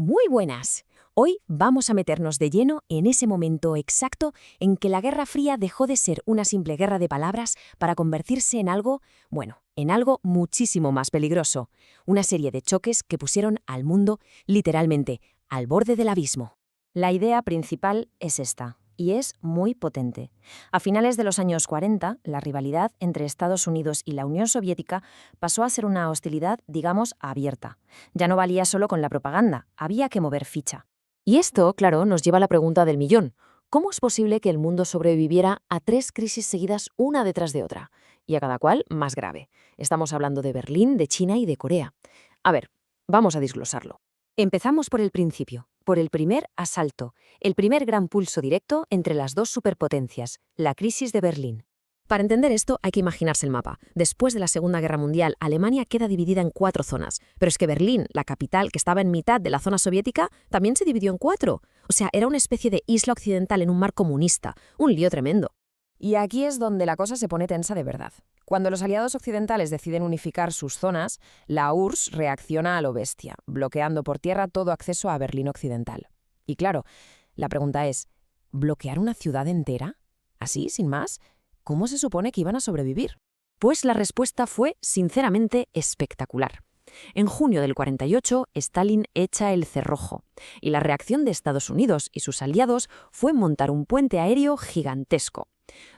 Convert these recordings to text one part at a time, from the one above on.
Muy buenas. Hoy vamos a meternos de lleno en ese momento exacto en que la Guerra Fría dejó de ser una simple guerra de palabras para convertirse en algo, en algo muchísimo más peligroso. Una serie de choques que pusieron al mundo, literalmente, al borde del abismo. La idea principal es esta, y es muy potente. A finales de los años 40, la rivalidad entre Estados Unidos y la Unión Soviética pasó a ser una hostilidad, digamos, abierta. Ya no valía solo con la propaganda, había que mover ficha. Y esto, claro, nos lleva a la pregunta del millón. ¿Cómo es posible que el mundo sobreviviera a 3 crisis seguidas una detrás de otra? Y a cada cual más grave. Estamos hablando de Berlín, de China y de Corea. A ver, vamos a desglosarlo. Empezamos por el principio, por el primer asalto, el primer gran pulso directo entre las dos superpotencias, la crisis de Berlín. Para entender esto hay que imaginarse el mapa. Después de la Segunda Guerra Mundial, Alemania queda dividida en 4 zonas. Pero es que Berlín, la capital, que estaba en mitad de la zona soviética, también se dividió en 4. O sea, era una especie de isla occidental en un mar comunista. Un lío tremendo. Y aquí es donde la cosa se pone tensa de verdad. Cuando los aliados occidentales deciden unificar sus zonas, la URSS reacciona a lo bestia, bloqueando por tierra todo acceso a Berlín Occidental. Y claro, la pregunta es, ¿bloquear una ciudad entera? ¿Así, sin más? ¿Cómo se supone que iban a sobrevivir? Pues la respuesta fue, sinceramente, espectacular. En junio del 48, Stalin echa el cerrojo, y la reacción de Estados Unidos y sus aliados fue montar un puente aéreo gigantesco.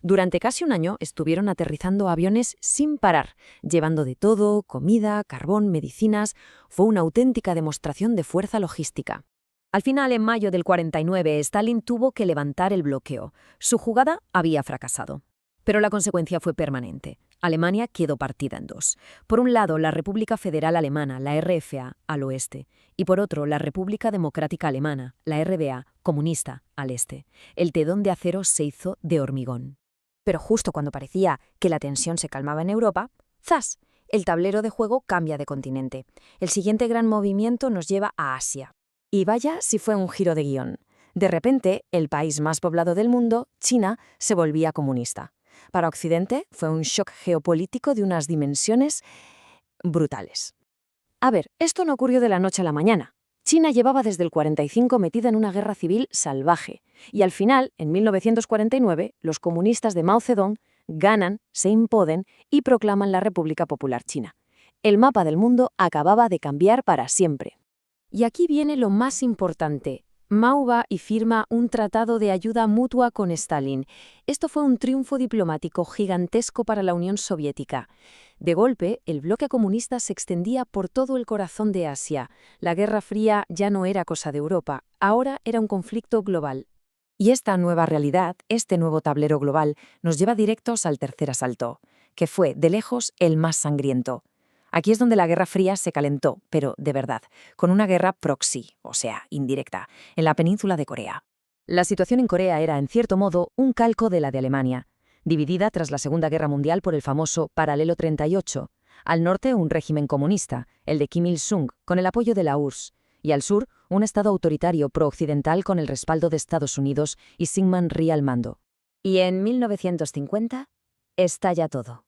Durante casi un año estuvieron aterrizando aviones sin parar, llevando de todo, comida, carbón, medicinas. Fue una auténtica demostración de fuerza logística. Al final, en mayo del 49, Stalin tuvo que levantar el bloqueo. Su jugada había fracasado. Pero la consecuencia fue permanente. Alemania quedó partida en dos. Por un lado, la República Federal Alemana, la RFA, al oeste, y por otro, la República Democrática Alemana, la RDA, comunista, al este. El telón de acero se hizo de hormigón. Pero justo cuando parecía que la tensión se calmaba en Europa, ¡zas!, el tablero de juego cambia de continente. El siguiente gran movimiento nos lleva a Asia. Y vaya si fue un giro de guión. De repente, el país más poblado del mundo, China, se volvía comunista. Para Occidente fue un shock geopolítico de unas dimensiones brutales. A ver, esto no ocurrió de la noche a la mañana. China llevaba desde el 45 metida en una guerra civil salvaje. Y al final, en 1949, los comunistas de Mao Zedong ganan, se imponen y proclaman la República Popular China. El mapa del mundo acababa de cambiar para siempre. Y aquí viene lo más importante. Mao va y firma un tratado de ayuda mutua con Stalin. Esto fue un triunfo diplomático gigantesco para la Unión Soviética. De golpe, el bloque comunista se extendía por todo el corazón de Asia. La Guerra Fría ya no era cosa de Europa, ahora era un conflicto global. Y esta nueva realidad, este nuevo tablero global, nos lleva directos al tercer asalto, que fue, de lejos, el más sangriento. Aquí es donde la Guerra Fría se calentó, pero de verdad, con una guerra proxy, o sea, indirecta, en la península de Corea. La situación en Corea era, en cierto modo, un calco de la de Alemania, dividida tras la Segunda Guerra Mundial por el famoso Paralelo 38. Al norte, un régimen comunista, el de Kim Il-sung, con el apoyo de la URSS, y al sur, un estado autoritario pro-occidental con el respaldo de Estados Unidos y Syngman Rhee al mando. Y en 1950, estalla todo.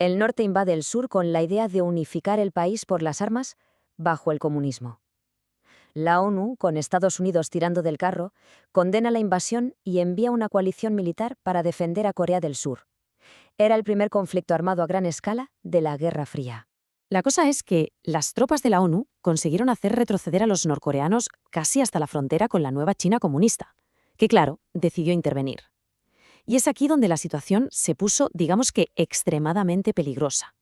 El norte invade el sur con la idea de unificar el país por las armas bajo el comunismo. La ONU, con Estados Unidos tirando del carro, condena la invasión y envía una coalición militar para defender a Corea del Sur. Era el primer conflicto armado a gran escala de la Guerra Fría. La cosa es que las tropas de la ONU consiguieron hacer retroceder a los norcoreanos casi hasta la frontera con la nueva China comunista, que claro, decidió intervenir. Y es aquí donde la situación se puso, digamos que, extremadamente peligrosa.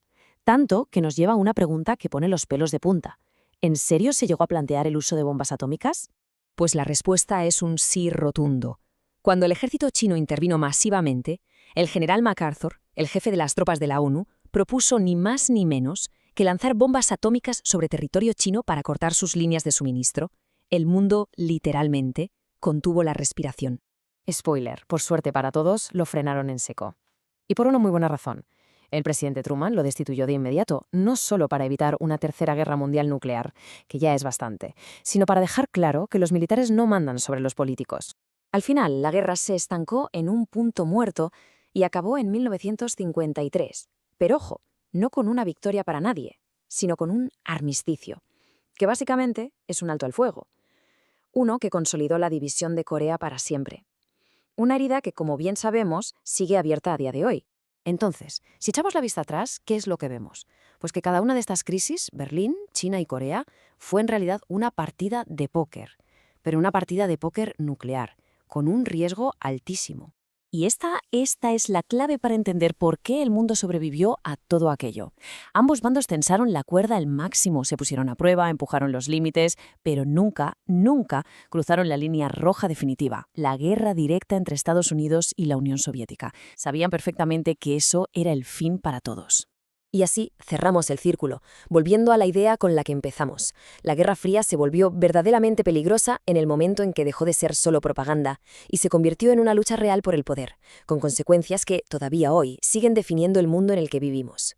Tanto que nos lleva a una pregunta que pone los pelos de punta. ¿En serio se llegó a plantear el uso de bombas atómicas? Pues la respuesta es un sí rotundo. Cuando el ejército chino intervino masivamente, el general MacArthur, el jefe de las tropas de la ONU, propuso ni más ni menos que lanzar bombas atómicas sobre territorio chino para cortar sus líneas de suministro. El mundo, literalmente, contuvo la respiración. Spoiler, por suerte para todos, lo frenaron en seco. Y por una muy buena razón. El presidente Truman lo destituyó de inmediato, no solo para evitar una tercera guerra mundial nuclear, que ya es bastante, sino para dejar claro que los militares no mandan sobre los políticos. Al final, la guerra se estancó en un punto muerto y acabó en 1953. Pero ojo, no con una victoria para nadie, sino con un armisticio, que básicamente es un alto al fuego. uno que consolidó la división de Corea para siempre. Una herida que, como bien sabemos, sigue abierta a día de hoy. Entonces, si echamos la vista atrás, ¿qué es lo que vemos? Pues que cada una de estas crisis, Berlín, China y Corea, fue en realidad una partida de póker, pero una partida de póker nuclear, con un riesgo altísimo. Y esta es la clave para entender por qué el mundo sobrevivió a todo aquello. Ambos bandos tensaron la cuerda al máximo, se pusieron a prueba, empujaron los límites, pero nunca cruzaron la línea roja definitiva, la guerra directa entre Estados Unidos y la Unión Soviética. Sabían perfectamente que eso era el fin para todos. Y así cerramos el círculo, volviendo a la idea con la que empezamos. La Guerra Fría se volvió verdaderamente peligrosa en el momento en que dejó de ser solo propaganda y se convirtió en una lucha real por el poder, con consecuencias que, todavía hoy, siguen definiendo el mundo en el que vivimos.